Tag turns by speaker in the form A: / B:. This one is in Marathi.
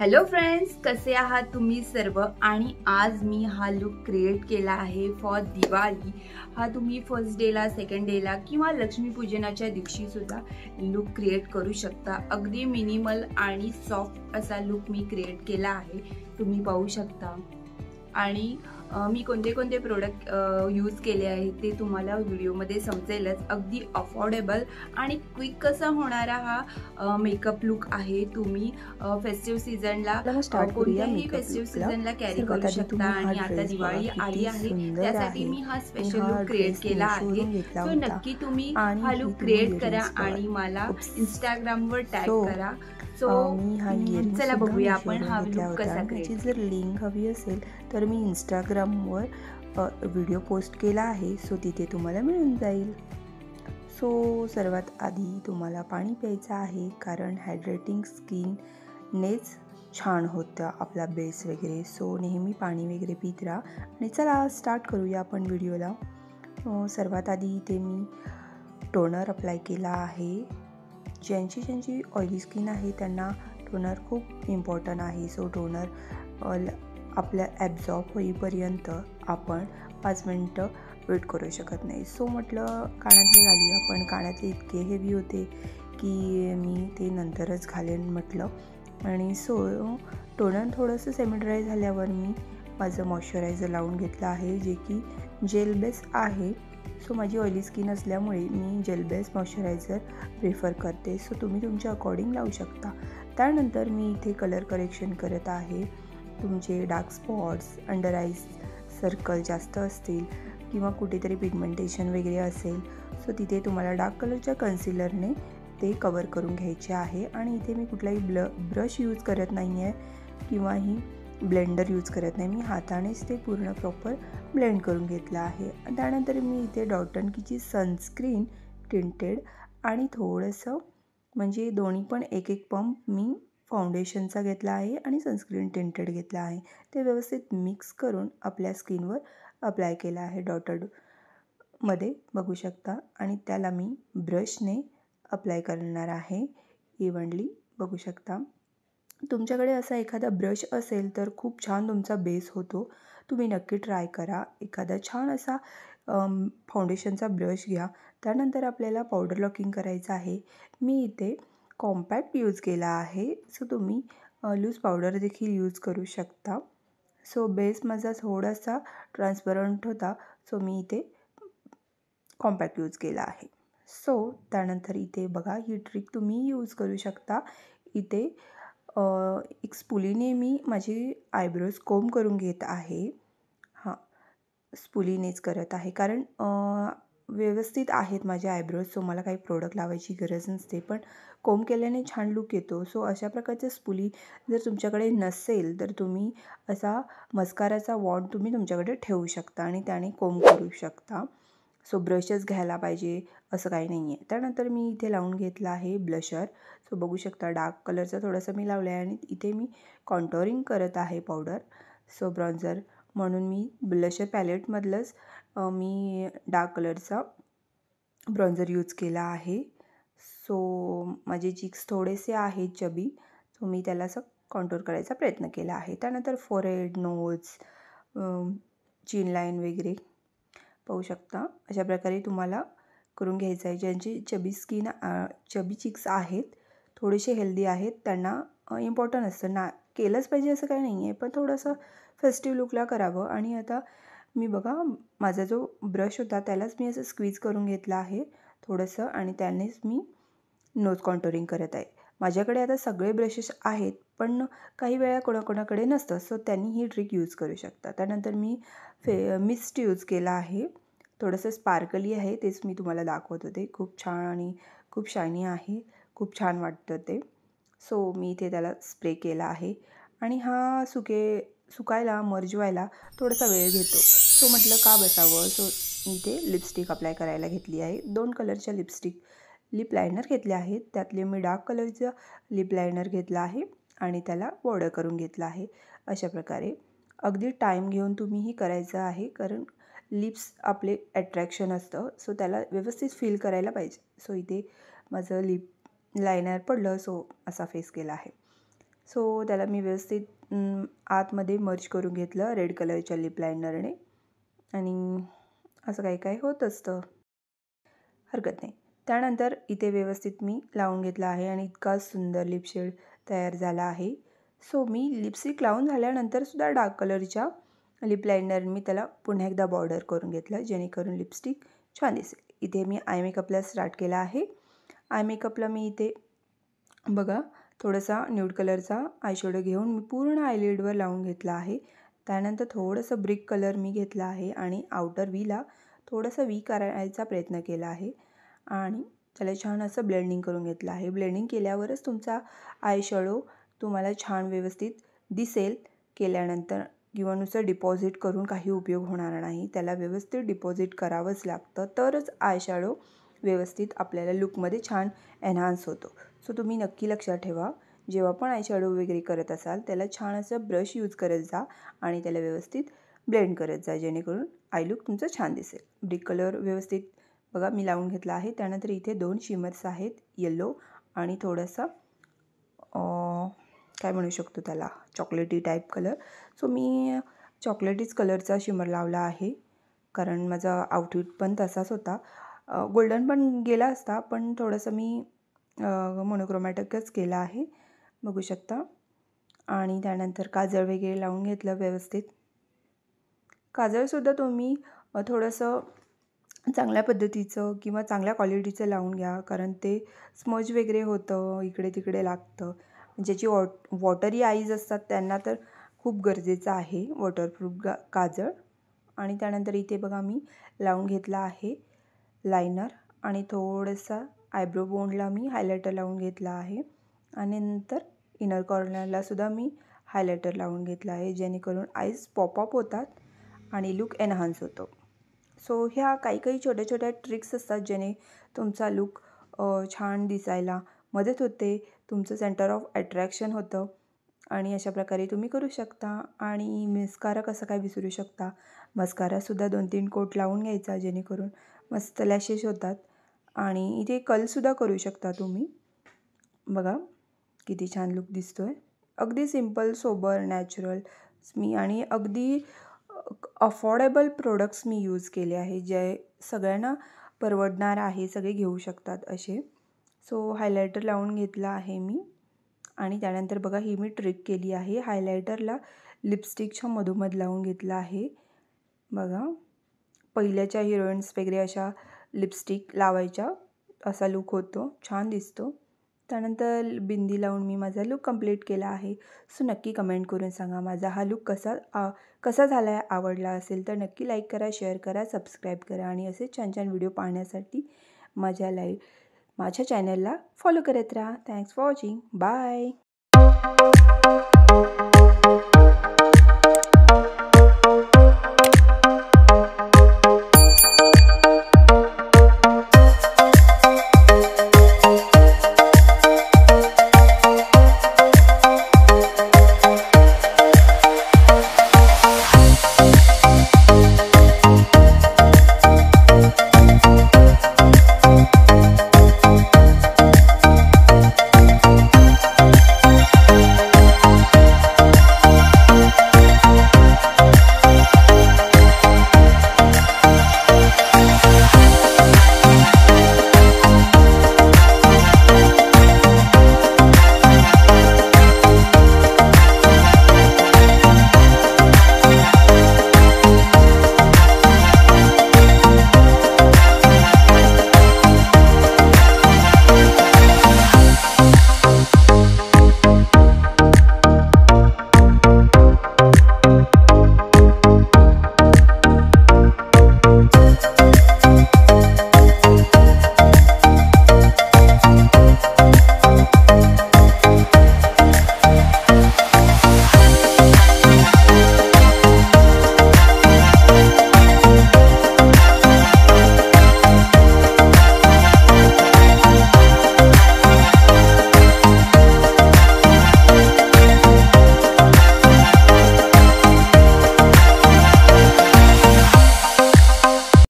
A: हॅलो फ्रेंड्स, कसे आहात तुम्ही सर्व। आणि आज मी हा लुक क्रिएट केला आहे फॉर दिवाळी। हा तुम्ही फर्स्ट डेला, सेकंड डेला किंवा लक्ष्मीपूजनाच्या दिवशी सुद्धा लुक क्रिएट करू शकता। अगदी मिनिमल आणि सॉफ्ट असा लुक मी क्रिएट केला आहे, तुम्ही पाहू शकता। आणि मी कोणते कोणते प्रोडक्ट यूज केले आहे ते तुम्हाला व्हिडिओमध्ये समजेलच। अगदी अफोर्डेबल आणि क्विक कसा होणारा हा मेकअप लुक आहे। तुम्ही फेस्टिव्ह सीझनला कोणत्याही फेस्टिव्ह सीझनला कॅरी करू शकता। आणि आता दिवाळी आली आहे, त्यासाठी मी हा स्पेशल लुक क्रिएट केला आहे। सो नक्की तुम्ही हा लुक क्रिएट करा आणि मला इंस्टाग्रामवर टॅग करा। सो चला बघूया आपण हा लुक कसा क्रिएट।
B: जर लिंक हवी असेल तर मी इंस्टाग्रामवर व्हिडिओ पोस्ट केला आहे, सो तिथे तुम्हाला मिळून जाईल। सो सर्वात आधी तुम्हाला पाणी प्यायचं आहे, कारण हायड्रेटिंग स्किननेच छान होतं आपला बेस वगैरे। सो नेहमी पाणी वगैरे पीत राहा। आणि चला स्टार्ट करूया आपण व्हिडिओला। सर्वात आधी इथे मी टोनर अप्लाय केला आहे। ज्यांची ऑइली स्किन आहे त्यांना टोनर खूप इम्पॉर्टंट आहे। सो टोनर आपल्या ॲब्झॉर्ब होईपर्यंत आपण 5 मिनटं वेट करू शकत नाही। सो म्हटलं कानातले घालूया, पण कानातले इतके हेवी होते की मी ते नंतरच घालेन म्हटलं। आणि सो टोनर थोडंसं सेमी ड्राय झाल्यावर मी माझं मॉइश्चरायझर लावून घेतलं आहे, जे की जेल बेस आहे। सो माझी ऑइली स्किन असल्यामुळे मी जेल बेस मॉइश्चरायझर प्रिफर करते। सो तुम्ही तुमच्या अकॉर्डिंग लावू शकता। त्यानंतर मी इथे कलर करेक्शन करत आहे। तुमचे dark spots, under eyes circle जास्त असतील किंवा कुठेतरी पिगमेंटेशन वगैरे असेल, सो तिथे तुम्हाला डार्क कलरच्या कन्सिलरने ते कवर करून घ्यायचे आहे। आणि इथे मी कुठलाही ब्रश यूज करत नाही आहे किंवा ही ब्लेंडर यूज करत नाही, मी हातानेच ते पूर्ण प्रॉपर ब्लेंड करून घेतलं आहे। त्यानंतर मी इथे डॉट एंड कीची सनस्क्रीन टिंटेड आणि थोडंसं म्हणजे दोन्ही पण एक पंप मी फाउंडेशनचा घेतला आहे आणि सनस्क्रीन टिंटेड घेतला आहे। ते व्यवस्थित मिक्स करून आपल्या स्किनवर अप्लाय केलं आहे डॉटरमध्ये बघू शकता। आणि त्याला मी ब्रशने अप्लाय करणार आहे इव्हनली, बघू शकता। तुमच्याकडे असा एखादा ब्रश असेल तर खूप छान तुमचा बेस होतो, तुम्ही नक्की ट्राय करा। एखादा छान असा फाउंडेशनचा ब्रश घ्या। त्यानंतर आपल्याला पावडर लॉकिंग करायचं आहे। मी इथे कॉम्पॅक्ट यूज केला आहे, सो तुम्ही लूज पावडर देखील यूज करू शकता। सो बेस माझा थोडासा ट्रान्सपरंट होता, सो मी इथे कॉम्पॅक्ट यूज केला आहे। सो त्यानंतर इथे बघा, ही ट्रिक तुम्ही यूज करू शकता। इथे एक स्पुलीने मी माझी आयब्रोज कोम करून घेत आहे। स्पुलीनेच करत आहे, कारण व्यवस्थित आहेत माझे आयब्रोज, सो मला काही प्रोडक्ट लावायची गरज नसते, पण कोम केल्याने छान लुक येतो। सो अशा प्रकारच्या स्पुली जर तुमच्याकडे नसेल तर तुम्ही असा मस्काराचा वॉन्ड तुम्ही तुमच्याकडे ठेवू शकता आणि त्याने कोम करू शकता। सो ब्रशच घ्यायला पाहिजे असं काही नाही आहे। त्यानंतर मी इथे लावून घेतला आहे ब्लशर। सो बघू शकता डार्क कलरचा थोडासा मी लावला आहे आणि इथे मी कॉन्टोरिंग करत आहे पावडर। सो ब्रॉन्झर म्हणून मी ब्लशर पॅलेटमधलंच मी डार्क कलरचा ब्रॉन्झर यूज केला आहे। सो माझे चिक्स थोडेसे आहेत चबी, सो मी त्याला असं कॉन्टोर करायचा प्रयत्न केला आहे। त्यानंतर फोरहेड, नोज, चिन लाईन वगैरे पाहू शकता। अशा प्रकारे तुम्हाला करून घ्यायचं आहे। ज्यांची चबी चिक्स आहेत, थोडेसे हेल्दी आहेत, त्यांना इम्पॉर्टंट असतं ना, केलंच पाहिजे असं काही नाही आहे, पण थोडंसं फेस्टिव्ह लुकला करावं। आणि आता मी बघा, माझा जो ब्रश होता त्यालाच मी असं स्क्वीज करून घेतला आहे थोडंसं, आणि त्यानेच मी नोज कॉन्टोरिंग करत आहे। माझ्याकडे आता सगळे ब्रशेस आहेत, पण काही वेळा कोणाकोणाकडे नसतं, सो त्यांनी ही ट्रिक यूज करू शकता। त्यानंतर मी मिस्ट यूज केला आहे, थोडंसं स्पार्कली आहे, तेच मी तुम्हाला दाखवत होते। खूप छान आणि खूप शायनी आहे, खूप छान वाटतं ते। सो मी इथे त्याला स्प्रे केला आहे आणि हा सुकायला मर्ज व्हायला थोडासा वेळ घेतो। सो म्हटलं का बसावं, सो इथे लिपस्टिक अप्लाय करायला घेतली आहे। 2 कलरच्या लिप लायनर घेतले आहेत, त्यातले मी डार्क कलरचं लिप लायनर घेतला आहे आणि त्याला बॉर्डर करून घेतला आहे। अशा प्रकारे अगदी टाईम घेऊन तुम्हीही करायचं आहे, कारण लिप्स आपले अट्रॅक्शन असतं, सो त्याला व्यवस्थित फील करायला पाहिजे। सो इथे माझं लिप लायनर पडलं, सो असा फेस केला आहे। सो त्याला मी व्यवस्थित आतमध्ये मर्ज करून घेतलं रेड कलरच्या लिप लायनरने. आणि असं काही काही होत असतं, हरकत नाही. त्यानंतर इथे व्यवस्थित मी लावून घेतला आहे आणि इतका सुंदर लिप शेड तयार झाला आहे. सो मी लिपस्टिक लावून झाल्यानंतरसुद्धा डार्क कलरच्या लिप लायनर मी त्याला पुन्हा एकदा बॉर्डर करून घेतलं, जेणेकरून लिपस्टिक छान दिसेल. इथे मी आय मेकअपला स्टार्ट केला आहे. आय मेकअपला मी इथे बघा थोडासा न्यूड कलरचा आयशॅडो घेऊन मी पूर्ण आयलिडवर लावून घेतला आहे. त्यानंतर थोडंसं ब्रिक कलर मी घेतला आहे आणि आउटर व्हीला थोडंसं व्ही करायचा प्रयत्न केला आहे आणि त्याला छान असं ब्लेंडिंग करून घेतलं आहे. ब्लेंडिंग केल्यावरच तुमचा आयशॅडो तुम्हाला छान व्यवस्थित दिसेल. केल्यानंतर किंवा नुसतं डिपॉझिट करून काही उपयोग होणार नाही, त्याला व्यवस्थित डिपॉझिट करावंच लागतं, तरच आयशॅडो व्यवस्थित आपल्याला लुकमध्ये छान एनहान्स होतो. सो तुम्ही नक्की लक्षात ठेवा, जेव्हा पण आयशॅडो वगैरे करत असाल त्याला छान असं ब्रश यूज करत जा आणि त्याला व्यवस्थित ब्लेंड करत जा, जेणेकरून आय लुक तुमचं छान दिसेल. ब्रिक कलर व्यवस्थित बघा मी लावून घेतला आहे. त्यानंतर इथे 2 शिमर्स आहेत, येलो आणि थोडासा काय म्हणू शकतो त्याला, चॉकलेटी टाईप कलर. सो मी चॉकलेटीच कलरचा शिमर लावला आहे, कारण माझा आउटफिट पण तसाच होता. गोल्डन पण गेला असता, पण थोडंसं मी मोनोक्रोमॅटिकच केला आहे, बघू शकता. आणि त्यानंतर काजळ वगैरे लावून घेतलं व्यवस्थित. काजळसुद्धा तुम्ही थोडंसं चांगल्या पद्धतीचं किंवा चांगल्या क्वालिटीचं लावून घ्या, कारण ते स्मज वगैरे होतं, इकडे तिकडे लागतं. ज्याची वॉटरी आईज असतात त्यांना तर खूप गरजेचं आहे वॉटरप्रूफ काजळ. आणि त्यानंतर इथे बघा मी लावून घेतला आहे लायनर आणि थोडंसं आयब्रो बोनला मी हायलायटर लावून घेतला आहे आणि नंतर इनर कॉर्नरलासुद्धा मी हायलायटर लावून घेतला आहे, जेणेकरून आईज पॉपअप होतात आणि लुक एनहान्स होतो. सो ह्या काही काही छोट्या छोट्या ट्रिक्स असतात, जेणे तुमचा लुक छान दिसायला मदत होते, तुमचं सेंटर ऑफ अट्रॅक्शन होतं आणि अशा प्रकारे तुम्ही करू शकता. आणि मस्कारा कसं काय विसरू शकता, मस्कारासुद्धा 2-3 कोट लावून घ्यायचा, जेणेकरून मस्त लॅशेस होतात. आणि इथे कर्लसुद्धा करू शकता तुम्ही, बघा किती छान लुक दिसतो आहे. अगदी सिम्पल, सोबर, नॅचरल मी आणि अगदी अफोर्डेबल प्रोडक्ट्स मी यूज केले आहे, जे सगळ्यांना परवडणार आहे, सगळे घेऊ शकतात असे. सो हायलायटर लावून घेतला आहे मी आणि त्यानंतर बघा ही मी ट्रिक केली आहे, हायलायटरला लिपस्टिकच्या मधोमध लावून घेतला आहे. बघा पहिल्याच्या हिरोईन्स वगैरे अशा लिपस्टिक लावायच्या, असा लुक होतो, छान दिसतो. त्यानंतर बिंदी लावून मी माझा लुक कंप्लीट केला आहे. सो नक्की कमेंट करून सांगा माझा हा लुक कसा झाला आहे. आवडला असेल तर नक्की लाईक करा, शेअर करा, सबस्क्राईब करा आणि असे छान छान व्हिडिओ पाहण्यासाठी माझ्या चॅनलला फॉलो करत राहा. Thanks for watching. बाय.